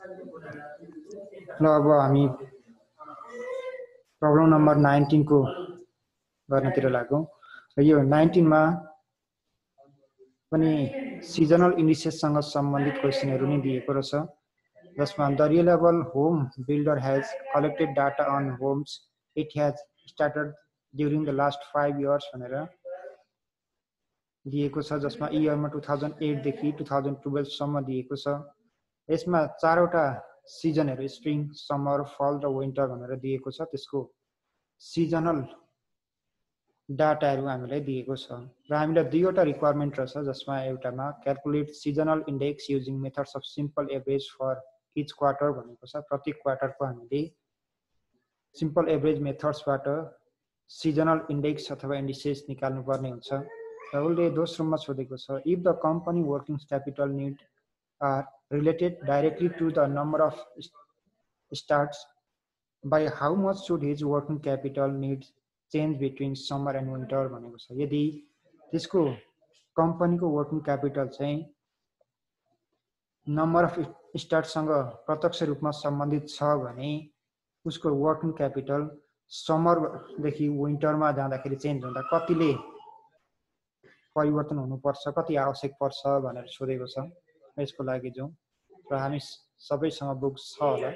ल अब हामी प्रब्लम नम्बर 19 को गर्नतिर लागौं। यो 19 मा पनि सिजनल इन्डिसेससँग सम्बन्धित क्वेशनहरु नै दिएको रहेछ, जसमा the reliable home builder has collected data on homes it has started during the last 5 years भनेर दिएको छ, जसमा इयरमा 2008 देखि 2012 सम्म दिएको छ। यसमा चारवटा सिजनहरु स्प्रिङ, समर, फल र विन्टर भनेर दिएको छ। त्यसको सिजनल डाटाहरु हामीलाई दिएको छ र हामीलाई दुईवटा रिक्वायरमेन्ट रहेछ, जसमा एउटामा calculate seasonal index using methods of simple average for each quarter भनेको छ। प्रत्येक क्वार्टरको हामीले सिम्पल एभरेज मेथड्सबाट सिजनल इन्डेक्स अथवा इन्डिसेस निकाल्नु पर्ने हुन्छ। र उसले दोस्रोमा सोधेको छ, if the company working capital need are related directly to the number of starts, by how much should his working capital needs change between summer and winter भनेको छ। यदि त्यसको कम्पनीको वर्किङ क्यापिटल चाहिँ नम्बर अफ स्टार्टसँग प्रत्यक्ष रूपमा सम्बन्धित छ भने उसको वर्किङ क्यापिटल समरदेखि विन्टरमा जाँदाखेरि चेन्ज हुँदा कतिले परिवर्तन हुनुपर्छ, कति आवश्यक पर्छ भनेर सोधेको छ। यसको लागि जाउँ र हामी सबैसँग बुक्स छ होला,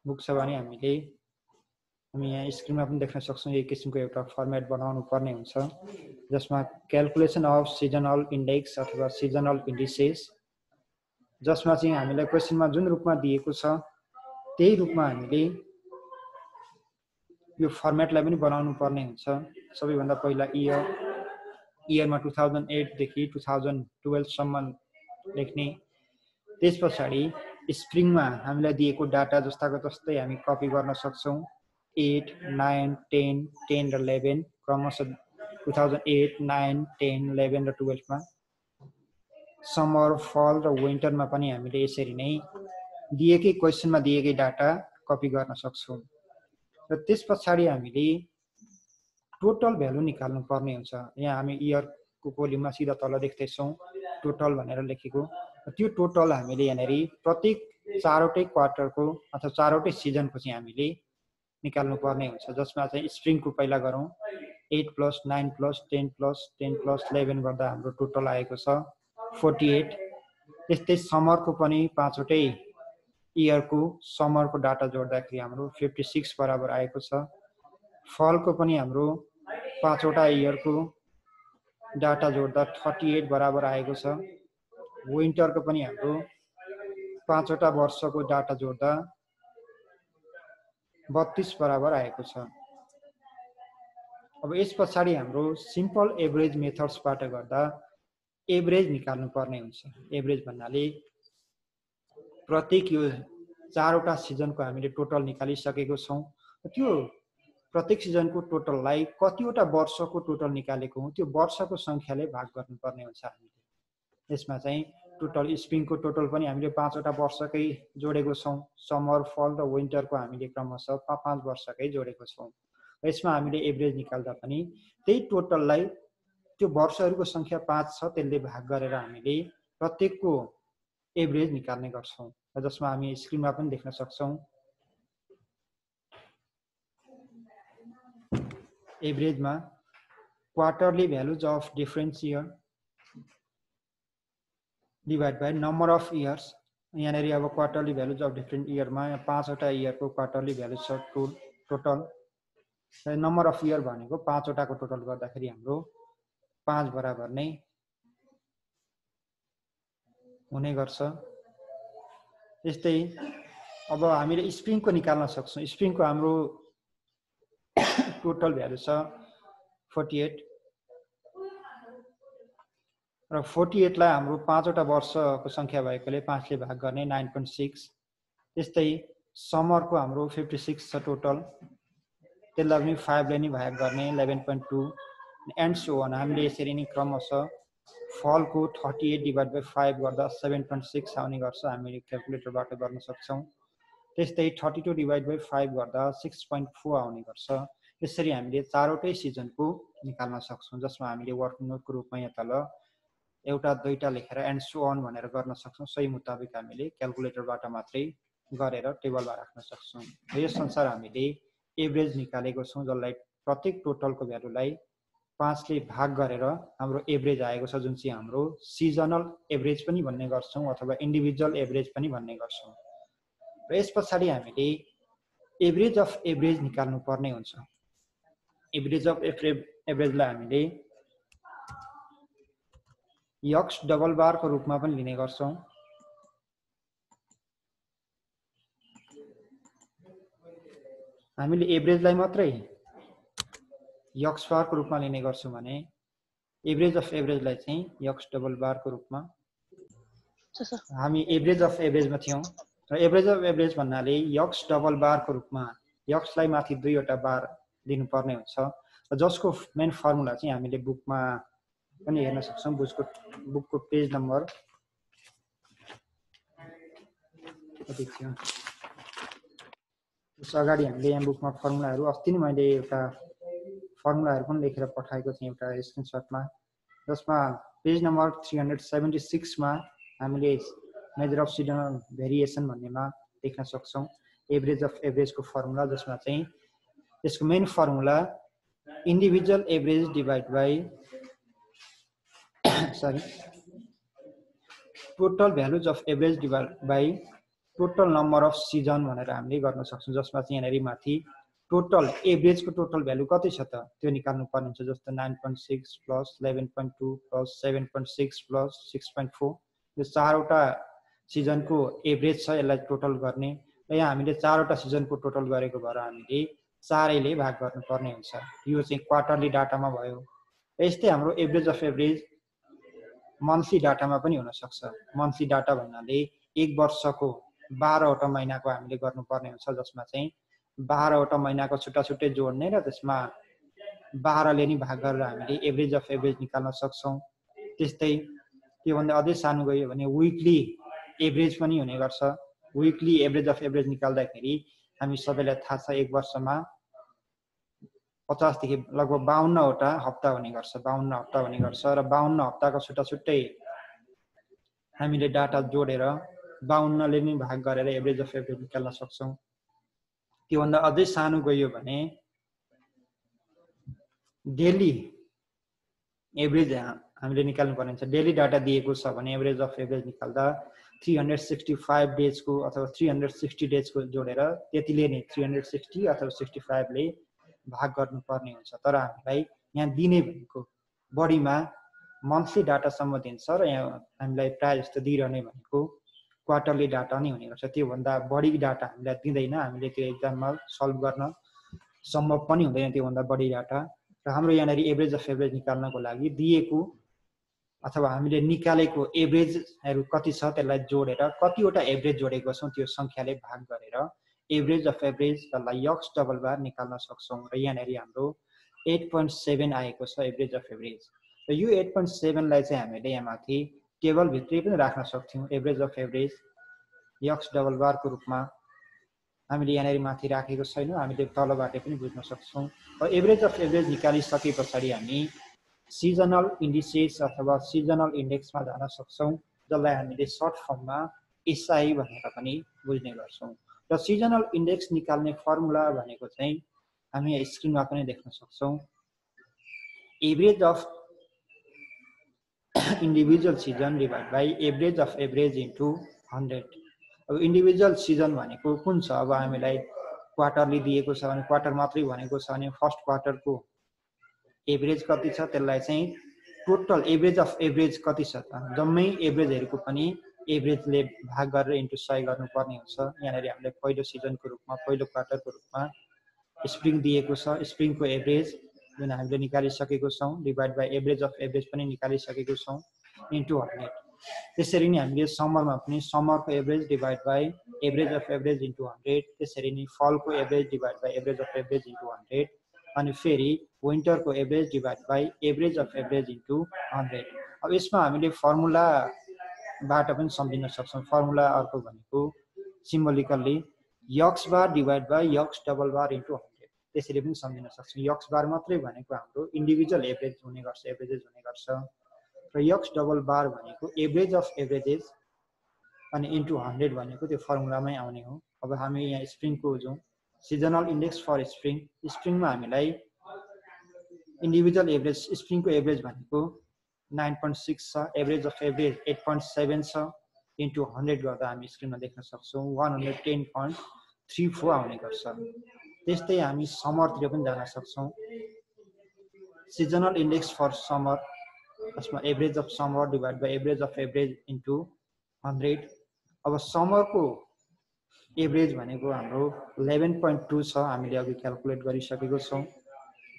बुक्स छ भने हामी यहाँ स्क्रिनमा पनि देख्न सक्छौँ। यही किसिमको एउटा फर्मेट बनाउनु पर्ने हुन्छ, जसमा क्याल्कुलेसन अफ सिजनल इन्डेक्स अथवा सिजनल इन्डिसेस, जसमा चाहिँ हामीलाई क्वेशनमा जुन रूपमा दिएको छ त्यही रूपमा हामीले यो फर्मेटलाई पनि बनाउनु पर्ने हुन्छ। सबैभन्दा पहिला इयरमा 2008 देखि 2012 सम्म लेख्ने, त्यसपछि स्प्रिङमा हामीलाई दिएको डाटा जस्ताको तस्तै हामी कपी गर्न सक्छौं। 8, 9, 10, 10 र 11 क्रमशः 2008, 9, 10, 11 र 12 मा। समर, फल र विन्टरमा पनि हामीले यसरी नै दिएकै क्वेशनमा दिएकै डाटा कपी गर्न सक्छौं। र त्यसपछि हामीले टोटल भ्यालु निकाल्नु पर्ने हुन्छ। यहाँ हामी इयरको कोलीमा सिधा तल देख्दैछौं टोटल भनेर लेखेको। त्यो टोटल हामीले यहाँनेरि प्रत्येक चारवटै क्वार्टरको अथवा चारवटै सिजनको चाहिँ हामीले निकाल्नु पर्ने हुन्छ, जसमा चाहिँ स्प्रिङको पहिला गरौँ। 8 + 9 + 10 + 10 + 11 गर्दा हाम्रो टोटल आएको छ 48। त्यस्तै समरको पनि पाँचवटै इयरको समरको डाटा जोड्दाखेरि हाम्रो 56 बराबर आएको छ। फलको पनि हाम्रो पाँचवटा इयरको डाटा जोड्दा 38 बराबर आएको छ। विन्टरको पनि हाम्रो पाँचवटा वर्षको डाटा जोड्दा 32 बराबर आएको छ। अब यस पछाडि हाम्रो सिम्पल एभरेज मेथड्सबाट गर्दा एभरेज निकाल्नु पर्ने हुन्छ। एभरेज भन्नाले प्रत्येक यो चारवटा सिजनको हामीले टोटल निकालिसकेको छौं। त्यो प्रत्येक सिजनको टोटललाई कतिवटा वर्षको टोटल निकालेको हो त्यो वर्षको संख्याले भाग गर्नुपर्ने हुन्छ हामीले। यसमा चाहिँ टोटल स्प्रिङको टोटल पनि हामीले पाँचवटा वर्षकै जोडेको छौं। समर, फल र विन्टरको हामीले क्रमशः 5 वर्षकै जोडेको छौं। यसमा हामीले एभरेज निकाल्दा पनि त्यही टोटललाई त्यो वर्षहरूको संख्या 5 छ त्यसले भाग गरेर हामीले प्रत्येकको एभरेज निकाल्ने गर्छौं, जसमा हामी स्क्रिनमा पनि देख्न सक्छौं। एभरेजमा quarterly values of different year divide by number of years. यहाँनेरि अब क्वार्टरली भ्यालुज अफ डिफरेन्ट इयरमा पाँचवटा इयरको क्वार्टरली भ्यालुज छ टोटल। नम्बर अफ इयर भनेको पाँचवटाको टोटल गर्दाखेरि हाम्रो 5 बराबर नै हुने गर्छ। त्यस्तै अब हामीले स्प्रिङको निकाल्न सक्छौं। स्प्रिङको हाम्रो टोटल भ्यालु छ 48 र 48 लाई हाम्रो पाँचवटा वर्षको संख्या भएकोले 5 ले भाग गर्ने 9.6। त्यस्तै समरको हाम्रो 56 छ टोटल, त्यसलाई पनि 5 ले नै भाग गर्ने 11.2 एन्ड सो अन। हामीले यसरी नै क्रमशः फलको 38 डिभाइड बाइ 5 गर्दा 7.6 आउने गर्छ, हामीले क्याल्कुलेटरबाट गर्न सक्छौं। त्यस्तै 32 डिभाइड बाइ 5 गर्दा 6.4 आउने गर्छ। यसरी हामीले चारवटै सिजनको निकाल्न सक्छौं, जसमा हामीले वर्किङ नोटको रूपमा यहाँ तल एउटा दुईटा लेखेर एन्ड सो अन भनेर गर्न सक्छौँ। सही मुताबिक हामीले क्याल्कुलेटरबाट मात्रै गरेर टेबलमा राख्न सक्छौँ। यस अनुसार हामीले एभरेज निकालेको छौँ, जसलाई प्रत्येक टोटलको भ्यालुलाई 5 ले भाग गरेर हाम्रो एभरेज आएको छ, जुन चाहिँ हाम्रो सिजनल एभरेज पनि भन्ने गर्छौँ अथवा इन्डिभिजुअल एभरेज पनि भन्ने गर्छौँ। र यस पछाडि हामीले एभरेज अफ एभरेज निकाल्नु पर्ने हुन्छ। एभरेज अफ एभरेजलाई हामीले यक्स डबल बारको रूपमा पनि लिने गर्छौँ। हामीले एभरेजलाई मात्रै यक्स बारको रूपमा लिने गर्छौँ भने एभरेज अफ एभरेजलाई चाहिँ यक्स डबल बारको रूपमा। हामी एभरेज अफ एभरेजमा थियौँ र एभरेज अफ एभरेज भन्नाले यक्स डबल बारको रूपमा यक्सलाई माथि दुईवटा बार दिनुपर्ने हुन्छ, र जसको मेन फर्मुला चाहिँ हामीले बुकमा पनि हेर्न सक्छौँ। बुकको पेज नम्बर कति थियो त्यस अगाडि हामीले यहाँ बुकमा फर्मुलाहरू अस्ति नै मैले एउटा फर्मुलाहरू पनि लेखेर पठाएको थिएँ एउटा स्क्रिनसटमा, जसमा पेज नम्बर 376 मा हामीले मेजर अफ सिजनल भेरिएसन भन्नेमा देख्न सक्छौँ एभरेज अफ एभरेजको फर्मुला, जसमा चाहिँ यसको main formula individual average divide by total values of average divide by total number of season भनेर हामीले गर्न सक्छौँ। जसमा चाहिँ यहाँनिर माथि टोटल एभरेजको टोटल भ्यालु कति छ त त्यो निकाल्नु पर्ने हुन्छ। जस्तो 9.6 प्लस 11.2 प्लस 7.6 प्लस 6.4 यो चारवटा सिजनको एभरेज छ, यसलाई टोटल गर्ने। र यहाँ हामीले चारवटा सिजनको टोटल गरेको भएर हामीले 4 ले भाग गर्नुपर्ने हुन्छ। यो चाहिँ क्वार्टरली डाटामा भयो। यस्तै हाम्रो एभरेज अफ एभरेज मन्थली डाटामा पनि हुन सक्छ। मन्थली डाटा भन्नाले एक वर्षको 12वटा महिनाको हामीले गर्नुपर्ने हुन्छ, जसमा चाहिँ 12वटा महिनाको छुट्टा छुट्टै जोड्ने र त्यसमा 12 ले नि भाग गरेर हामीले एभरेज अफ एभरेज निकाल्न सक्छौँ। त्यस्तै त्योभन्दा अझै सानो गयो भने विकली एभरेज पनि हुने गर्छ। विकली एभरेज अफ एभरेज निकाल्दाखेरि हामी सबैलाई थाहा छ एक वर्षमा 50 देखि लगभग 52वटा हप्ता हुने गर्छ। 52 हप्ता हुने गर्छ र 52 हप्ताको छुट्टा छुट्टै हामीले डाटा जोडेर 52 ले नि भाग गरेर एभरेज अफ एभरेज निकाल्न सक्छौँ। त्योभन्दा अझै सानो गयो भने डेली एभरेज हामीले निकाल्नु पर्ने हुन्छ। डेली डाटा दिएको छ भने एभरेज अफ एभरेज निकाल्दा 365 डेजको अथवा 360 डेजको जोडेर त्यतिले नै 360 अथवा 65 ले भाग गर्नुपर्ने हुन्छ। तर हामीलाई यहाँ दिने भनेको बढीमा मन्थली डाटासम्म दिन्छ र यहाँ हामीलाई प्रायः जस्तो दिइरहने भनेको क्वार्टरली डाटा नै हुने गर्छ। त्योभन्दा बढी डाटा हामीलाई दिँदैन। हामीले त्यो एक्जाममा सल्भ गर्न सम्भव पनि हुँदैन त्योभन्दा बढी डाटा। र हाम्रो यहाँनिर एभरेज अफ एभरेज निकाल्नको लागि दिएको अथवा हामीले निकालेको एभरेजहरू कति छ त्यसलाई जोडेर कतिवटा एभरेज जोडेको छौँ त्यो सङ्ख्याले भाग गरेर एभरेज अफ एभरेज जसलाई यक्स डबल बार निकाल्न सक्छौँ। र यहाँनिर हाम्रो 8.7 आएको छ एभरेज अफ एभरेज। र यो 8.7 लाई चाहिँ हामीले यहाँ माथि टेबलभित्रै पनि राख्न सक्छौँ। Average of average x double बारको रूपमा हामीले यहाँनिर माथि राखेको छैनौँ, हामीले तलबाट पनि बुझ्न सक्छौँ। र एभरेज अफ एभरेज निकालिसके पछाडि हामी सिजनल इन्डिसेस अथवा सिजनल इन्डेक्समा जान सक्छौँ, जसलाई हामीले सर्ट फर्ममा एसआई भनेर पनि बुझ्ने गर्छौँ। र सिजनल इन्डेक्स निकाल्ने फर्मुला भनेको चाहिँ हामी स्क्रिनमा पनि देख्न सक्छौँ। Average of individual season divide by average of average into 100। अब इन्डिभिजुअल सिजन भनेको कुन छ? अब हामीलाई क्वार्टरली दिएको छ भने क्वार्टर मात्रै भनेको छ भने फर्स्ट क्वार्टरको एभरेज कति छ त्यसलाई चाहिँ टोटल एभरेज अफ एभरेज कति छ त जम्मै एभरेजहरूको पनि एभरेजले भाग गरेर इन्टु 100 गर्नुपर्ने हुन्छ। यहाँनिर हामीले पहिलो सिजनको रूपमा पहिलो क्वार्टरको रूपमा स्प्रिङ दिएको छ। स्प्रिङको एभरेज जुन हामीले निकालिसकेको छौँ divide by average of average पनि निकालिसकेको छौँ इन्टु 100। त्यसरी नै हामीले समरमा पनि समरको average divide by average of average into 100। त्यसरी नै फलको average divide by average of average into 100 अनि फेरि विन्टरको average divide by average of average into 100। अब यसमा हामीले फर्मुलाबाट पनि सम्झिन सक्छौँ। फर्मुला अर्को भनेको symbolically x bar divide by x double bar into 100 त्यसरी पनि सम्झिन सक्छौँ। यक्स बार मात्रै भनेको हाम्रो इन्डिभिजुअल एभरेज हुने गर्छ, एभरेजेस हुने गर्छ। र यक्स डबल बार भनेको एभरेज अफ एभरेजेस अनि इन्टु 100 भनेको त्यो फर्मुलामै आउने हो। अब हामी यहाँ स्प्रिङको जो सिजनल इन्डेक्स फर स्प्रिङमा हामीलाई इन्डिभिजुअल एभरेज स्प्रिङको एभरेज भनेको 9.6 छ, एभरेज अफ एभरेज 8.7 छ, इन्टु 100 गर्दा हामी स्क्रिनमा देख्न सक्छौँ 110.34 आउने गर्छ। त्यस्तै हामी समरतिर पनि जान सक्छौँ। सिजनल इन्डेक्स फर समर, जसमा average of summer divide by average of average into 100। अब समरको एभरेज भनेको हाम्रो 11.2 छ, हामीले अघि क्यालकुलेट गरिसकेको छौँ,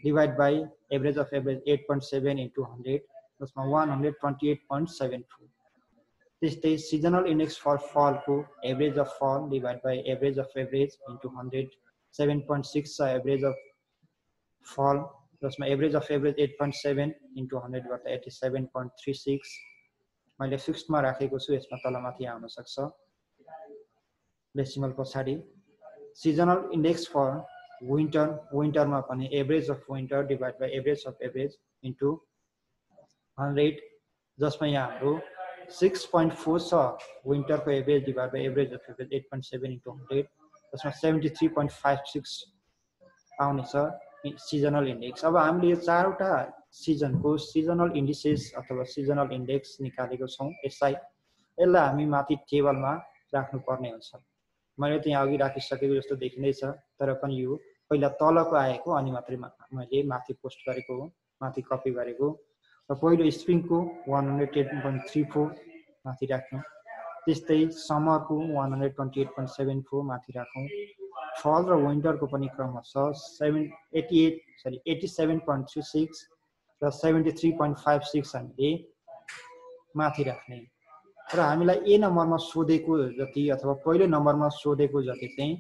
divide by average of average 8.7 into 100, जसमा 128.74। त्यस्तै सिजनल इन्डेक्स फर फलको एभरेज अफ फल divide by average of average into 100, 7.6 छ एभरेज अफ फल, जसमा एभरेज अफ एभरेज 8.7 इन्टु 100 गर्दा 87.36। मैले फिक्स्डमा राखेको छु, यसमा तलमाथि आउन सक्छ डेसिमल पछाडि। सिजनल इन्डेक्स फर विन्टरमा पनि average of winter divide by average of average into 100, जसमा यहाँ हाम्रो 6.4 छ विन्टरको average divide by average of average 8.7 into 100, जसमा 73.56 आउनेछ सिजनल इन्डेक्स। अब हामीले यो चारवटा सिजनको सिजनल इन्डिसेस अथवा सिजनल इन्डेक्स निकालेको छौँ। यसलाई हामी माथि टेबलमा राख्नुपर्ने हुन्छ। मैले त्यहाँ अघि राखिसकेको जस्तो देखिँदैछ, तर पनि यो पहिला तलको आएको अनि मात्रै मैले माथि पोस्ट गरेको हो, माथि कपी गरेको। र पहिलो स्प्रिङको 110.34 माथि राख्यौँ, त्यस्तै समरको 128.74 माथि राखौँ, फल र विन्टरको पनि क्रमशः 87.36 र 73.56 हामीले माथि राख्ने। र हामीलाई ए नम्बरमा सोधेको जति अथवा पहिलो नम्बरमा सोधेको जति चाहिँ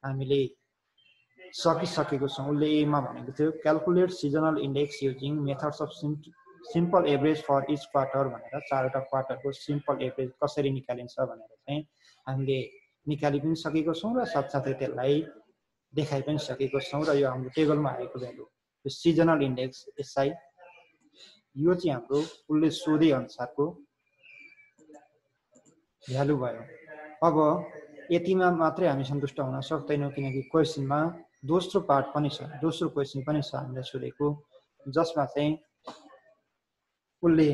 हामीले सकिसकेको छौँ। उसले एमा भनेको थियो calculate seasonal index using methods of simple average for each quarter भनेर, चारवटा क्वार्टरको सिम्पल एभरेज कसरी निकालिन्छ भनेर चाहिँ हामीले निकालि पनि सकेको छौँ र साथसाथै त्यसलाई देखाइ पनि सकेको छौँ। र यो हाम्रो टेबलमा आएको भ्यालु यो सिजनल इन्डेक्स एसआई, यो चाहिँ हाम्रो उसले सोधे अनुसारको भ्यालु भयो। अब यतिमा मात्रै हामी सन्तुष्ट हुन सक्दैनौँ, किनकि क्वेसनमा दोस्रो पार्ट पनि छ, दोस्रो क्वेसन पनि छ हामीलाई सोधेको, जसमा चाहिँ उसले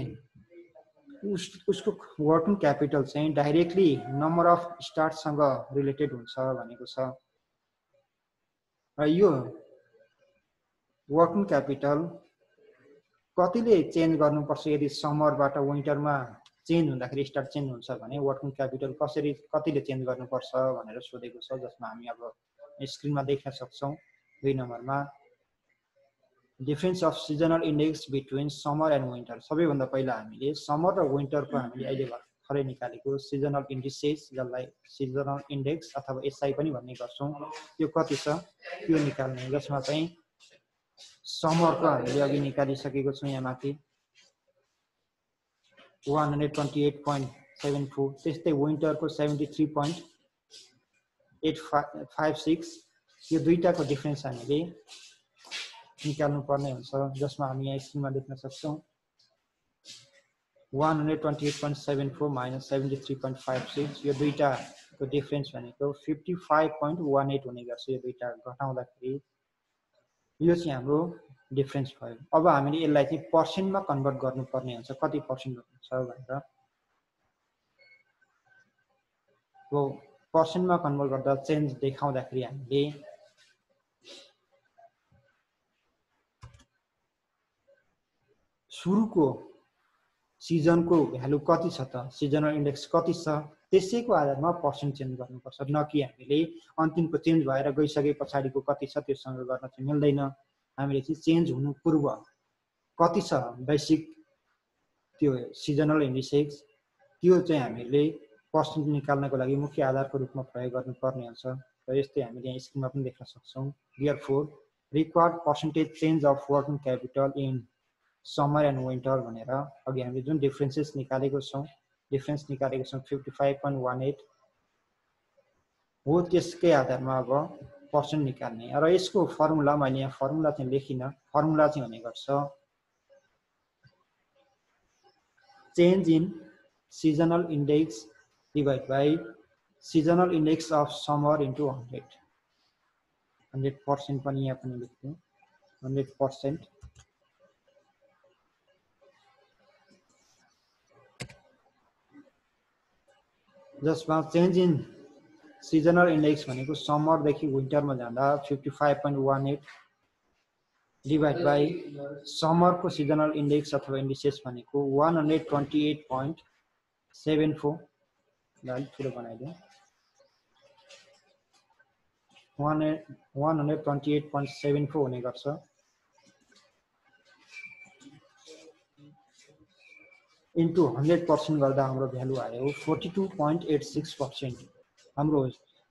उसको वर्किङ क्यापिटल चाहिँ डाइरेक्टली नम्बर अफ स्टार्टसँग रिलेटेड हुन्छ भनेको छ। र यो वर्किङ क्यापिटल कतिले चेन्ज गर्नुपर्छ, यदि समरबाट विन्टरमा चेन्ज हुँदाखेरि स्टार्ट चेन्ज हुन्छ भने वर्किङ क्यापिटल कतिले चेन्ज गर्नुपर्छ भनेर सोधेको छ, जसमा हामी अब स्क्रिनमा देख्न सक्छौँ। 2 नम्बरमा difference of seasonal index between summer and winter. सबैभन्दा पहिला हामीले समर र विन्टरको हामीले अहिले भर्खरै निकालेको सिजनल इन्डिसेस, जसलाई सिजनल इन्डेक्स अथवा एसआई पनि भन्ने गर्छौँ, यो कति छ त्यो निकाल्ने, जसमा चाहिँ समरको हामीले अघि निकालिसकेको छौँ यहाँ माथि 128.74, त्यस्तै विन्टरको 73.856। यो दुईटाको डिफरेन्स हामीले निकाल्नु पर्ने हुन्छ, जसमा हामी यहाँ स्क्रिनमा देख्न सक्छौँ 128.74 माइनस 73.56। यो दुईटाको डिफरेन्स भनेको 55.18 हुने गर्छ। यो दुईटा घटाउँदाखेरि यो चाहिँ हाम्रो डिफरेन्स भयो। अब हामीले यसलाई चाहिँ पर्सेन्टमा कन्भर्ट गर्नुपर्ने हुन्छ, कति पर्सेन्ट हुन्छ भनेर। हो पर्सेन्टमा कन्भर्ट गर्दा चेन्ज देखाउँदाखेरि हामीले सुरुको सिजनको भ्यालु कति छ त, सिजनल इन्डेक्स कति छ, त्यसैको आधारमा पर्सेन्ट चेन्ज गर्नुपर्छ, न कि हामीले अन्तिमको चेन्ज भएर गइसके पछाडिको कति छ त्योसँग गर्न चाहिँ मिल्दैन। हामीले चाहिँ चेन्ज हुनु पूर्व कति छ बेसिक त्यो सिजनल इन्डिसेस, त्यो चाहिँ हामीले पर्सेन्ट निकाल्नको लागि मुख्य आधारको रूपमा प्रयोग गर्नुपर्ने हुन्छ। र यस्तै हामीले यहाँ स्क्रिनमा पनि देख्न सक्छौँ therefore required percentage change of working capital in summer and winter भनेर अघि हामीले जुन डिफरेन्सेस निकालेको छौँ 55.18 हो, त्यसकै आधारमा अब पर्सेन्ट निकाल्ने। र यसको फर्मुला मैले यहाँ फर्मुला चाहिँ लेखिनँ, फर्मुला चाहिँ हुने गर्छ change in seasonal index divided by seasonal index of summer into 100. 100% पनि यहाँ पनि लेख्नु 100%. जसमा चेन्ज इन सिजनल इन्डेक्स भनेको समरदेखि विन्टरमा जाँदा 55.18 डिभाइड बाई समरको सिजनल इन्डेक्स अथवा इन्डिसेस भनेको 128.74 अलिक ठुलो बनाइदिउँ 128.74 हुने गर्छ into 100% गर्दा हाम्रो भ्यालु आयो 42.86%. हाम्रो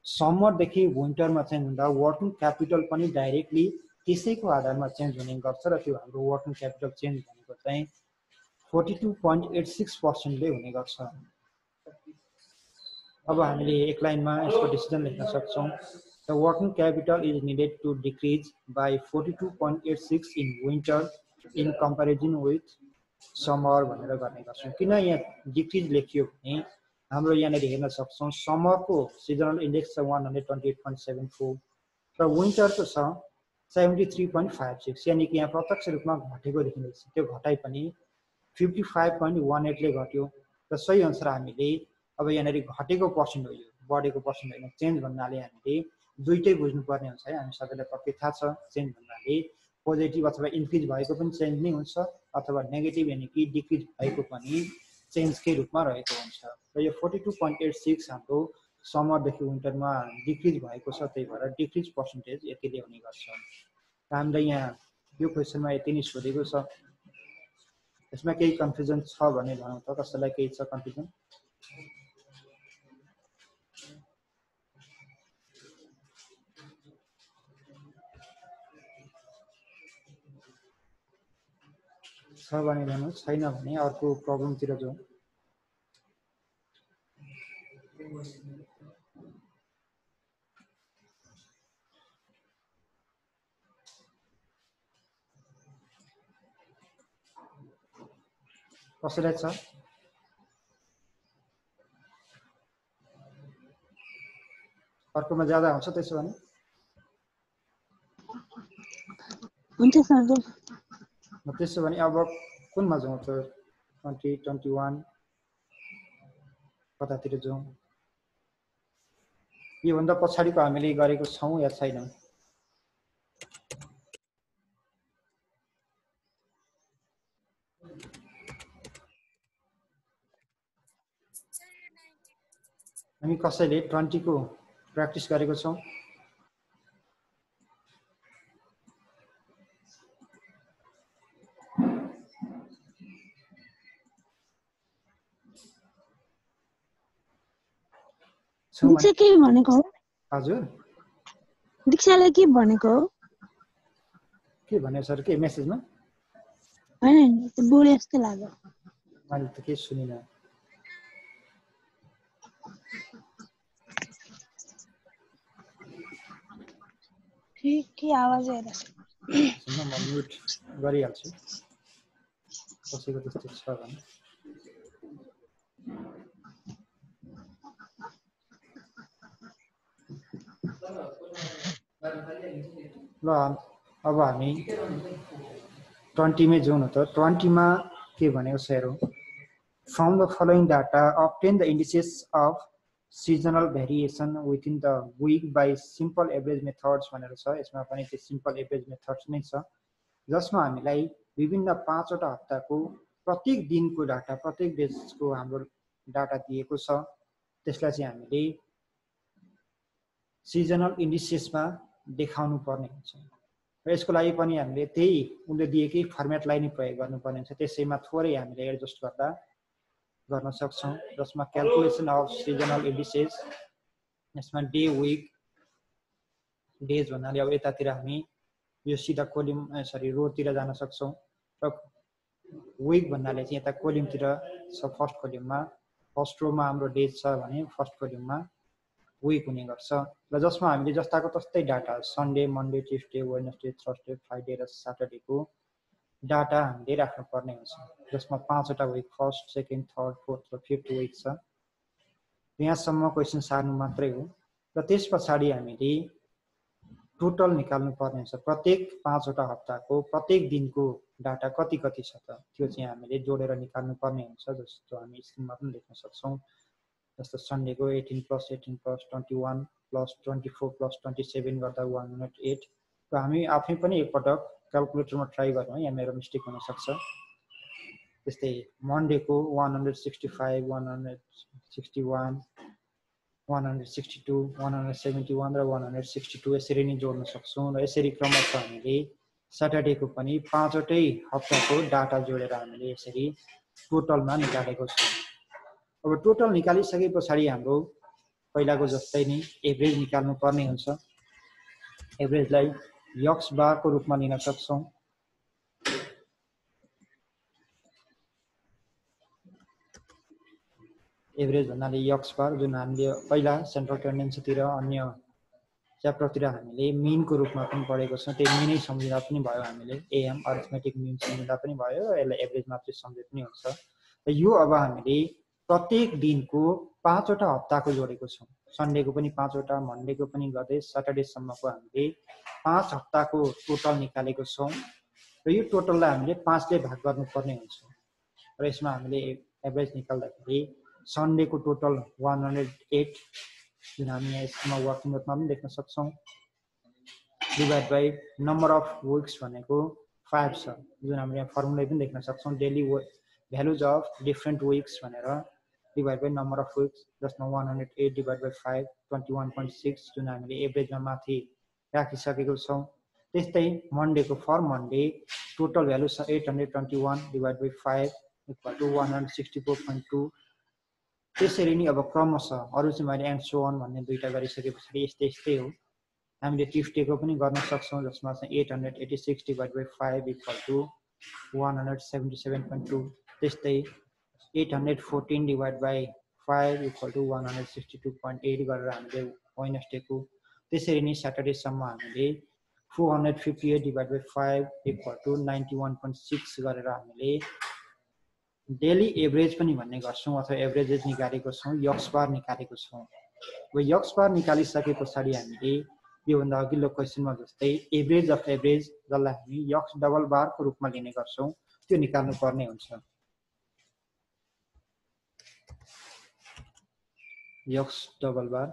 समरदेखि विन्टरमा चेन्ज हुँदा वर्किङ क्यापिटल पनि डाइरेक्टली त्यसैको आधारमा चेन्ज हुने गर्छ र त्यो हाम्रो वर्किङ क्यापिटल चेन्ज भनेको चाहिँ 42.86% ले हुने गर्छ. अब हामीले एक लाइनमा यसको डिसिजन लेख्न सक्छौं. The working capital is needed to decrease by 42.86 in winter in comparison with summer भनेर गर्ने गर्छौं. किन यहाँ डिक्रिज लेखियो भने हाम्रो यहाँनेर हेर्न सक्छौं समरको सिजनल इन्डेक्स छ 128.74 र विन्टरको छ 73.56 यानी कि यहाँ प्रत्यक्ष रूपमा घटेको देखिन्छ. त्यो घटाइ पनि 55.18 ले घट्यो र सही अनुसार हामीले अब यहाँनेर घटेको पर्सेन्ट हो यो बढेको पर्सेन्ट हैन. चेन्ज भन्नाले हामीले दुईटै बुझ्नु पर्ने हुन्छ है. हामी सबैलाई पक्कै थाहा छ चेन्ज भन्नाले पोजिटिभ अथवा इन्क्रिज भएको पनि चेन्ज नै हुन्छ अथवा नेगेटिभ यानी कि डिक्रिज भएको पनि चेन्जकै रूपमा रहेको हुन्छ. र यो 42.86 हाम्रो समरदेखि विन्टरमा डिक्रिज भएको छ त्यही भएर डिक्रिज पर्सेन्टेज यतिले हुने गर्छ. हामीलाई यहाँ यो क्वेशनमा यति नै सोधेको छ. यसमा केही कन्फ्युजन छ भने भनौँ त कसैलाई केही छ कन्फ्युजन? छ भने भन्नु छैन भने अर्को प्रब्लमतिर जाउँ. कसैलाई छ? अर्कोमा ज्यादा हुन्छ त्यसो भने? हुन्छ सर. त्यसो भने अब कुनमा जाउँ त 2021 कतातिर जाउँ? योभन्दा पछाडिको हामीले गरेको छौँ या छैनौँ? हामी कसैले 20 को प्र्याक्टिस गरेको छौँ? दीक्षा के भनेको हो? हजुर दीक्षाले के भनेको हो? के भन्यो सर? के मेसेजमा? हैन त्यो बोले जस्तो लाग्यो. मैले त के सुनिन. के आवाज आइरहेछ? म म्युट गरिहाल्छु कसैको त्यस्तो छ भने. ल अब हामी 20 मै जाउँ न त. 20 मा के भनेको छ हेरौँ. From the following data, obtain the indices of seasonal variation within the week by simple average methods भनेर छ. यसमा पनि त्यो सिम्पल एभरेज मेथड्स नै छ जसमा हामीलाई विभिन्न 5 वटा हप्ताको प्रत्येक दिनको डाटा प्रत्येक डेजको हाम्रो डाटा दिएको छ. त्यसलाई चाहिँ हामीले सिजनल इन्डिसेसमा देखाउनु पर्ने हुन्छ र यसको लागि पनि हामीले त्यही उनले दिएकै फर्मेटलाई नै प्रयोग गर्नुपर्ने हुन्छ. त्यसैमा थोरै हामीले एडजस्ट गर्दा गर्न सक्छौं जसमा क्याल्कुलेसन अफ सिजनल इन्डिसेस. यसमा डे विक डेज भन्नाले अब यतातिर हामी यो सिधा कोलम रोतिर जान सक्छौं र विक भन्नाले चाहिँ यता कोलमतिर छ. फर्स्ट कोलममा फर्स्ट रोमा हाम्रो डेज छ भने फर्स्ट कोलममा विक हुने गर्छ र जसमा हामीले जस्ताको तस्तै data Sunday, Monday, Tuesday, Wednesday, Thursday, Friday र स्याटरडेको डाटा हामीले राख्नुपर्ने हुन्छ, जसमा 5 वटा week first second third fourth र फिफ्थ विक छ। यहाँसम्म क्वेसन सार्नु मात्रै हो र त्यस पछाडि हामीले टोटल निकाल्नु पर्ने हुन्छ। प्रत्येक 5 वटा हप्ताको प्रत्येक दिनको डाटा कति कति छ त त्यो चाहिँ हामीले जोडेर निकाल्नु पर्ने हुन्छ, जस्तो हामी स्क्रिनमा पनि देख्न सक्छौँ। जस्तो सन्डेको 18 + 18 + 21 + 24 + 27 गर्दा 108 र हामी आफै पनि एकपटक क्याल्कुलेटरमा ट्राई गरौँ, यहाँ मेरो मिस्टेक हुनसक्छ। त्यस्तै मन्डेको 165 161 162 171 र 162 यसरी नै जोड्न सक्छौँ र यसरी क्रमशः हामीले स्याटरडेको पनि 5 वटै हप्ताको डाटा जोडेर हामीले यसरी टोटलमा निकालेको छौँ। अब टोटल निकालिसके पछाडि हाम्रो पहिलाको जस्तै नै एभरेज निकाल्नु पर्ने हुन्छ। एभरेजलाई यक्स बारको रूपमा लिन सक्छौँ। एभरेज भन्नाले यक्स बार, जुन हामीले पहिला सेन्ट्रल टेन्डेन्सीतिर अन्य च्याप्टरतिर हामीले मिनको रूपमा पनि पढेको छौँ। त्यो मिनै सम्झिँदा पनि भयो, हामीले एएम अरिथमेटिक मिन सम्झिँदा पनि भयो, यसलाई एभरेज मात्रै सम्झे पनि हुन्छ। र यो अब हामीले प्रत्येक दिनको 5 वटा हप्ताको जोडेको छौँ। सन्डेको पनि 5 वटा, मन्डेको पनि गर्दै स्याटरडेसम्मको हामीले 5 हप्ताको टोटल निकालेको छौँ र यो टोटललाई हामीले 5 ले भाग गर्नुपर्ने हुन्छ र यसमा हामीले एभरेज निकाल्दाखेरि सन्डेको टोटल 108, जुन हामी यहाँ यसमा वर्किङ नोटमा पनि देख्न सक्छौँ, divide by number of weeks भनेको 5 छ, जुन हामीले यहाँ फर्मुला पनि देख्न सक्छौँ, daily values of different weeks भनेर divide by number of weeks, जसमा 108 डिभाइड बाई 5 21.6, जुन हामीले एभरेजमा माथि राखिसकेको छौँ। त्यस्तै मन्डेको फर मन्डे टोटल भ्यालु छ 821 डिभाइड बाई 5 इक्वल टु 164.2। त्यसरी नै अब क्रमशः अरू चाहिँ मैले एन्ड सो अन भन्ने दुईवटा गरिसके पछाडि यस्तै यस्तै हो। हामीले ट्युसडेको पनि गर्न सक्छौँ, जसमा चाहिँ 886 डिभाइड बाई 5 इक्वल टु 177.2। त्यस्तै 814 डिभाइड बाई 5 इक्वल टु 162.8 गरेर हामीले वेडनेसडेको, त्यसरी नै स्याटरडेसम्म हामीले 458 डिभाइड बाई 5 इक्वल टु 91.6 गरेर हामीले डेली एभरेज पनि भन्ने गर्छौँ अथवा एभरेजेस निकालेको छौँ, यक्स बार निकालेको छौँ। अब यक्स बार निकालिसके पछाडि हामीले योभन्दा अघिल्लो क्वेसनमा जस्तै एभरेज अफ एभरेज, जसलाई हामी यक्स डबल बारको रूपमा लिने गर्छौँ, त्यो निकाल्नु पर्ने हुन्छ। यक्स डबल बार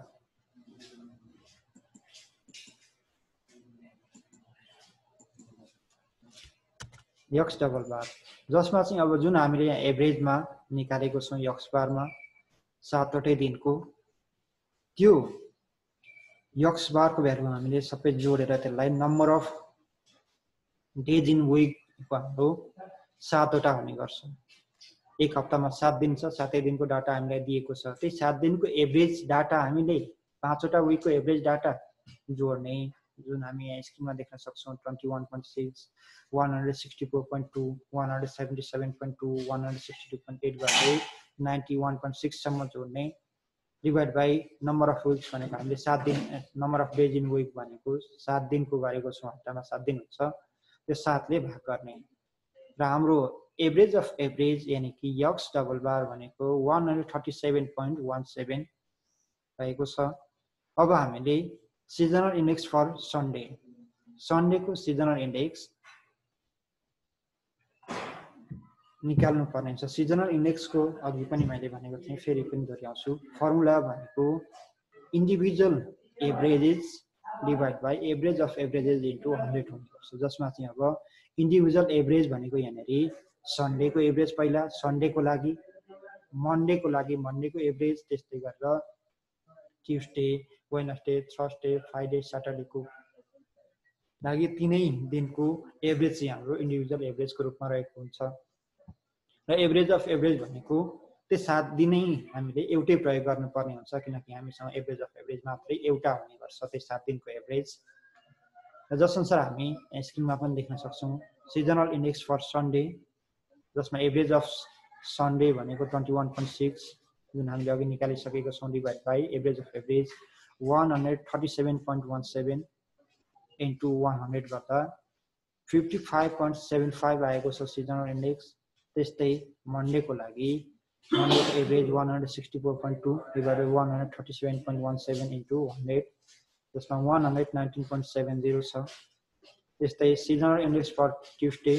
यक्स डबल बार, जसमा चाहिँ अब जुन हामीले यहाँ एभरेजमा निकालेको छौँ यक्स बारमा 7 वटै दिनको, त्यो यक्स बारको भ्यालु हामीले सबै जोडेर त्यसलाई number of days in week हाम्रो 7 वटा हुने गर्छ। एक हप्तामा 7 दिन छ, 7 दिनको डाटा हामीलाई दिएको छ। त्यही 7 दिनको एभरेज डाटा हामीले 5 वटा विकको एभरेज डाटा जोड्ने, जुन हामी यहाँ स्क्रिनमा देख्न सक्छौँ 21.6 164.2 177.2 162.8 गर्दै 91.6 सम्म जोड्ने, divide by number of weeks भनेको हामीले 7 दिन, number of days in week भनेको 7 दिनको गरेको छौँ, हप्तामा 7 दिन हुन्छ, त्यो 7 ले भाग गर्ने र हाम्रो एभरेज अफ एभरेज यानि कि यक्स डबल बार भनेको 137.17 रहेको छ। अब हामीले सिजनल इन्डेक्स फर सन्डे, सन्डेको सिजनल इन्डेक्स निकाल्नु पर्ने हुन्छ। सिजनल इन्डेक्सको अघि पनि मैले भनेको थिएँ, फेरि पनि दोहोऱ्याउँछु, फर्मुला भनेको individual averages divide by average of averages into 100 हुनुपर्छ, जसमा चाहिँ अब इन्डिभिजुअल एभरेज भनेको यहाँनिर सन्डेको एभरेज पहिला सन्डेको लागि, मन्डेको लागि मन्डेको एभरेज, त्यस्तै गरेर ट्युसडे वेडनेसडे थर्सडे फ्राइडे स्याटरडेको लागि तीनै दिनको एभरेज चाहिँ हाम्रो इन्डिभिजुअल एभरेजको रूपमा रहेको हुन्छ। र एभरेज अफ एभरेज भनेको त्यो 7 दिनै हामीले एउटै प्रयोग गर्नुपर्ने हुन्छ, किनकि हामीसँग एभरेज अफ एभरेज मात्रै एउटा हुने गर्छ, त्यो 7 दिनको एभरेज। र जसअनुसार हामी स्क्रिनमा पनि देख्न सक्छौँ सिजनल इन्डेक्स फर सन्डे, जसमा एभरेज अफ सन्डे भनेको 21.6, जुन हामीले अघि निकालिसकेको छौँ, divide by average of average 137.17 into 100 गर्दा 55.75 आएको छ सिजनल इन्डेक्स। त्यस्तै मन्डेको लागि मन्डेको एभरेज 164.2 डिभाइडेड बाइ 137.17 इन्टु 100 जसमा 119.70 छ। त्यस्तै सिजनल इन्डेक्स फर ट्युसडे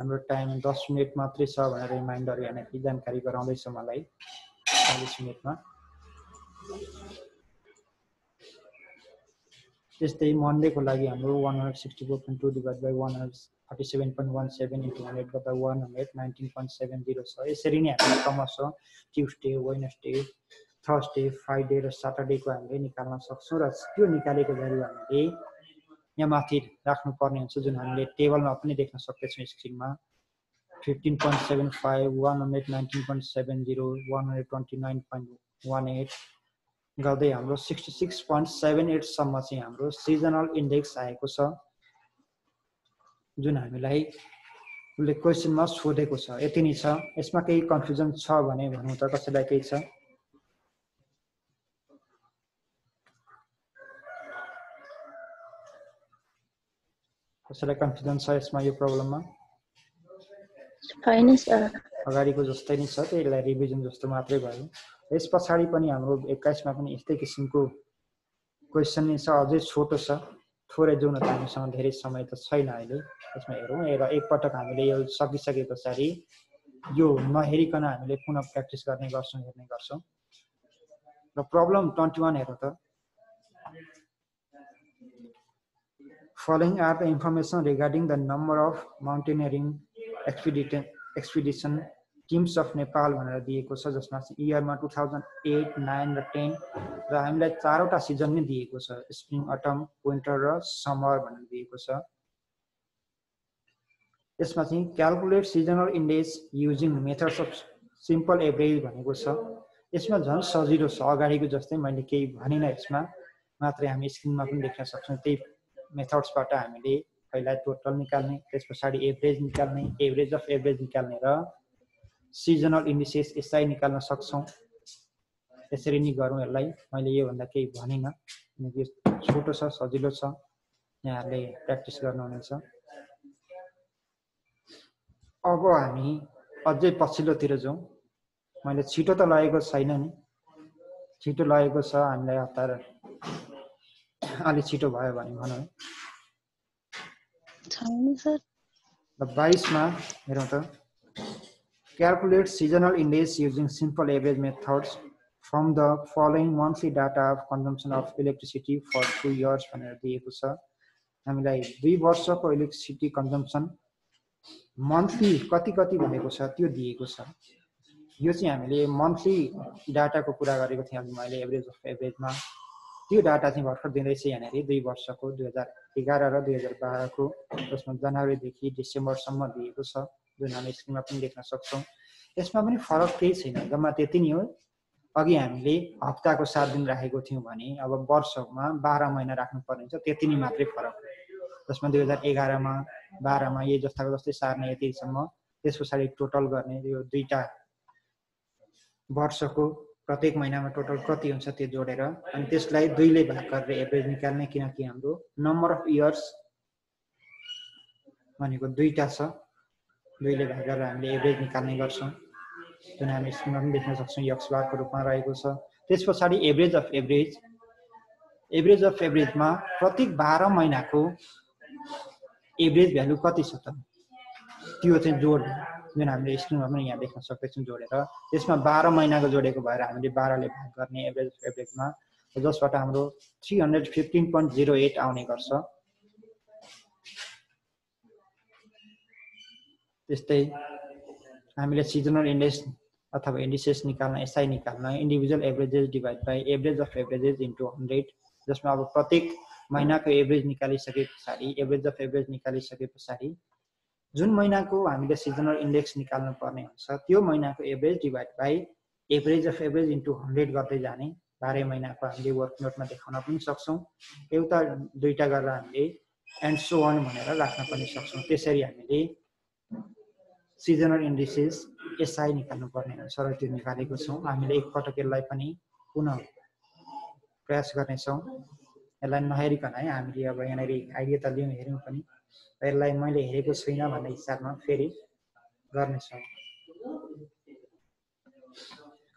हाम्रो टाइम 10 मिनट मात्रै छ भनेर रिमाइन्डर यानि कि जानकारी गराउँदैछ मलाई 40 मिनटमा। त्यस्तै मन्डेको लागि हाम्रो 164.2 डिभाइड बाइ 137.17 इन्टु 100 गर्दा 119.70 छ। यसरी नै हामीले क्रमशः ट्युसडे, वेडनेसडे, थर्सडे, फ्राइडे र सटरडेको हामीले निकाल्न सक्छौँ र त्यो निकालेको भ्यालु हामीले यहाँ माथि राख्नुपर्ने हुन्छ जुन हामीले टेबलमा पनि देख्न सक्दैछौँ स्क्रिनमा। 15.75, 119.70, 129.18 गर्दै हाम्रो 66.78 सम्म चाहिँ हाम्रो सिजनल इन्डेक्स आएको छ जुन हामीलाई उसले क्वेसनमा सोधेको छ। यति नै छ। यसमा केही कन्फ्युजन छ भने भन्नु त, कसैलाई केही छ? कसैलाई कन्फ्युजन छ यसमा यो प्रब्लममा? छैन सर। अगाडिको जस्तै नै छ, त्यसलाई रिभिजन जस्तो मात्रै भयो। यस पछाडि पनि हाम्रो 21 मा पनि यस्तै किसिमको क्वेसन नै छ, अझै छोटो छ, थोरै जोड्न त हामीसँग धेरै समय त छैन अहिले। यसमा हेरौँ र एकपटक हामीले यो सकिसके पछाडि यो नहेरिकन हामीले पुनः प्र्याक्टिस गर्ने गर्छौँ, हेर्ने गर्छौँ। र प्रब्लम 21 हेरौँ त। Following are the information regarding the number of mountaineering expedition teams of Nepal भनेर दिएको छ, जसमा चाहिँ इयरमा 2008, 9 र 10 र हामीलाई चारवटा सिजन नै दिएको छ, स्प्रिङ, अटम, विन्टर र समर भनेर दिएको छ। यसमा चाहिँ calculate seasonal index using methods of simple average भनेको छ। यसमा झन् सजिलो छ, अगाडिको जस्तै मैले केही भनिनँ यसमा, मात्रै हामी स्क्रिनमा पनि देख्न सक्छौँ। त्यही मेथड्सबाट हामीले पहिला टोटल निकाल्ने, त्यस पछाडि एभरेज निकाल्ने, एभरेज अफ एभरेज निकाल्ने र सिजनल इन्डिसेस यसलाई निकाल्न सक्छौँ। यसरी नै गरौँ यसलाई। मैले योभन्दा केही भनिनँ, किनकि छोटो छ, सजिलो छ, यहाँहरूले प्र्याक्टिस गर्नुहुनेछ। अब हामी अझै पछिल्लोतिर जाउँ। मैले छिटो त लगेको छैन नि, छिटो लगेको छ, हामीलाई हतार अलि छिटो भयो भने भनौँ। छैन सर। 22 मा हेरौँ त। Calculate seasonal index using simple average methods from the following monthly data of consumption of electricity for 2 years भनेर दिएको छ। हामीलाई 2 वर्षको इलेक्ट्रिसिटी कन्जम्पसन मन्थली कति कति भनेको छ त्यो दिएको छ। यो चाहिँ हामीले मन्थली डाटाको कुरा गरेको थिएँ अघि मैले एभरेज अफ एभरेजमा। त्यो डाटा चाहिँ भर्खर दिँदैछ यहाँनिर 2 वर्षको 2011 र 2012 को, जसमा जनवरीदेखि डिसेम्बरसम्म दिएको छ, जुन हामी स्क्रिनमा पनि देख्न सक्छौँ। यसमा पनि फरक केही छैन, जम्मा त्यति नै हो। अघि हामीले हप्ताको 7 दिन राखेको थियौँ भने अब वर्षमा 12 महिना राख्नुपर्ने हुन्छ, त्यति नै मात्रै फरक हो। जसमा 2011 मा 12 मा यही जस्ताको जस्तै सार्ने यतिसम्म, त्यस पछाडि टोटल गर्ने, यो दुईटा वर्षको प्रत्येक महिनामा टोटल कति हुन्छ त्यो जोडेर अनि त्यसलाई 2 ले भाग गरेर एभरेज निकाल्ने, किनकि हाम्रो नम्बर अफ इयर्स भनेको दुईटा छ, 2 ले भाग गरेर हामीले एभरेज निकाल्ने गर्छौँ, जुन हामी स्क्रिनमा पनि देख्न सक्छौँ यक्स बारको रूपमा रहेको छ। त्यस पछाडि average of average, average of एभरेजमा प्रत्येक 12 महिनाको एभरेज भ्यालु कति छ त त्यो चाहिँ जोड, जुन हामीले स्क्रिनमा पनि यहाँ देख्न सक्दैछौँ जोडेर। त्यसमा 12 महिनाको जोडेको भएर हामीले 12 ले भाग गर्ने एभरेज अफ एभरेजमा, जसबाट हाम्रो 315.08 आउने गर्छ। त्यस्तै हामीले सिजनल इन्डेक्स अथवा इन्डिसेस निकाल्न, एसआई निकाल्न individual averages divide by average of averages into 100, जसमा अब प्रत्येक महिनाको एभरेज निकालिसके पछाडि, एभरेज अफ एभरेज निकालिसके पछाडि जुन महिनाको हामीले सिजनल इन्डेक्स निकाल्नु पर्ने हुन्छ त्यो महिनाको average divide by average of average into 100 गर्दै जाने। 12 महिनाको हामीले वर्क नोटमा देखाउन पनि सक्छौँ, एउटा दुईटा गरेर हामीले एन्ड सो अन भनेर राख्न पनि सक्छौँ। त्यसरी हामीले सिजनल इन्डिसेस एसआई निकाल्नु पर्ने हुन्छ र त्यो निकालेको छौँ। हामीले एकपटक यसलाई पनि पुनः प्रयास गर्नेछौँ, यसलाई नहेरिकन है। हामीले अब यहाँनिर आइडिया त लियौँ, हेऱ्यौँ पनि, यसलाई मैले हेरेको छुइनँ भन्ने हिसाबमा फेरि गर्नेछौँ।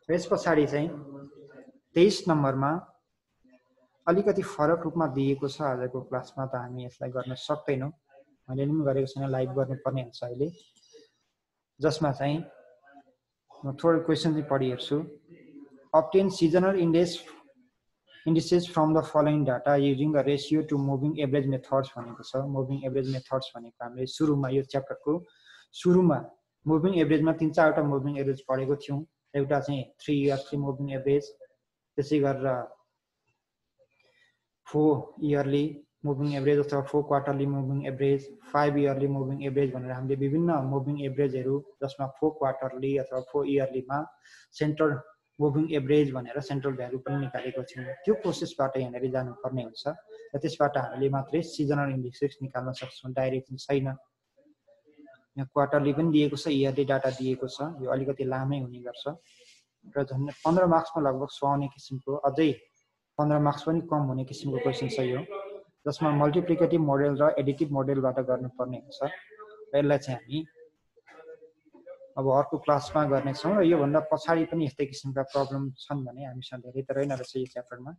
यस पछाडि चाहिँ 23 नम्बरमा अलिकति फरक रूपमा दिएको छ। आजको क्लासमा त हामी यसलाई गर्न सक्दैनौँ, मैले पनि गरेको छैन, लाइभ गर्नुपर्ने हुन्छ अहिले, जसमा चाहिँ म थोरै क्वेसन चाहिँ पढि हेर्छु। Obtain seasonal indices from the following data using the ratio to moving average methods भनेको छ। मुभिङ एभरेज मेथड्स भनेको हामीले सुरुमा यो च्याप्टरको सुरुमा मुभिङ एभरेजमा 3-4 वटा मुभिङ एभरेज पढेको थियौँ। एउटा चाहिँ 3 इयर्सली मुभिङ एभरेज, त्यसै गरेर 4 इयरली मुभिङ एभरेज अथवा 4 quarterly moving average, 5 yearly moving average भनेर हामीले विभिन्न मुभिङ एभरेजहरू जसमा 4 क्वार्टरली अथवा 4 इयरलीमा सेन्ट्रल मुभिङ एभरेज भनेर सेन्ट्रल भ्यालु पनि निकालेको थियौँ। त्यो प्रोसेसबाट यहाँनिर जानुपर्ने हुन्छ र त्यसबाट हामीले मात्रै सिजनल इन्डेक्सेस निकाल्न सक्छौँ, डाइरेक्ट छैन। यहाँ क्वार्टरली पनि दिएको छ, इयरली डाटा दिएको छ, यो अलिकति लामै हुने गर्छ र झन् 15 मार्क्समा लगभग सुहाउने किसिमको, अझै 15 मार्क्स पनि कम हुने किसिमको क्वेसन छ यो, जसमा मल्टिप्लिकेटिभ मोडेल र एडिटिभ मोडेलबाट गर्नुपर्ने हुन्छ। र यसलाई चाहिँ हामी अब अर्को क्लासमा गर्नेछौँ र योभन्दा पछाडि पनि यस्तै किसिमका प्रब्लम छन् भने हामीसँग धेरै त रहेन रहेछ यो च्याप्टरमा।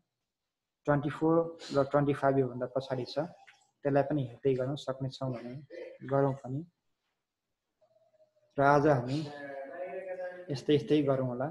24 र 25 योभन्दा पछाडि छ, त्यसलाई पनि हेर्दै गरौँ, सक्नेछौँ भने गरौँ पनि। र आज हामी यस्तै गरौँ होला।